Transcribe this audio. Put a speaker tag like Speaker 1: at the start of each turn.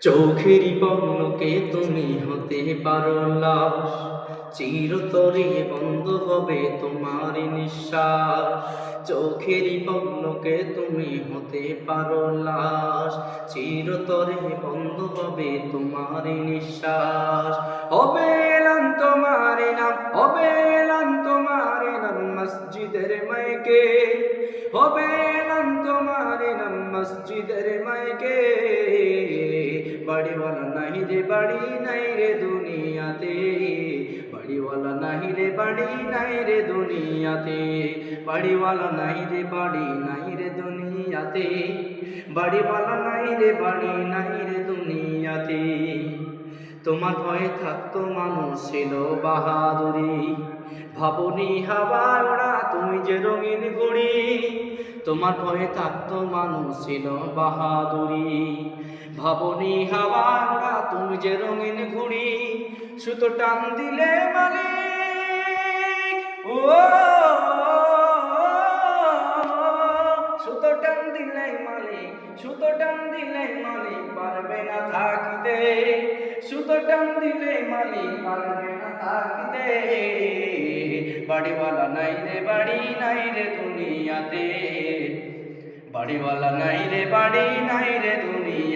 Speaker 1: চোখেরই পলকে তুমি হতে পারো লাশ, চিরতরে বন্ধ হবে তোমার নিঃশ্বাস। চোখেরই পলকে তুমি হতে পারো লাশ, চিরতরে বন্ধ হবে তোমার নিঃশ্বাস। হবে এলান তোমার নাম, হবে এলান তোমার নাম মসজিদের মাইকে, হবে এলান তোমার নাম মসজিদের মাইকে। বাড়িওয়ালা নাহি রে বাড়ি নাই রে দুনিয়াতে, বাড়িওয়ালা নাহি রে বাড়ি নাই রে দুনিয়াতে, বাড়িওয়ালা নাই রে বাড়ি নাই রে দুনিয়াতে, বাড়িওয়ালা নাই রে বাড়ি নাই রে দুনিয়াতে। তোমার ভয়ে থাকতো মানুষ ছিল বাহাদুরি, ভাবনি হাওয়ায় ওড়া তুমি যে রঙিন ঘুড়ি। তোমার ভয়ে থাকতো মানুষ ছিল বাহাদুরি, ভাবনি হাওয়ায় ওড়া তুমি যে রঙিন ঘুড়ি। সুতো টান দিলে মালিক, ও সুতো টান দিলে মালিক, সুতো টান দিলে মালিক পারবে না থাকিতে, সুতো টান দিলে মালিক পারবে না থাকিতে। বাড়িওয়ালা নাই রে বাড়ি নাই রে দুনিয়াতে, বাড়িওয়ালা নাই রে বাড়ি নাই রে দুনিয়া।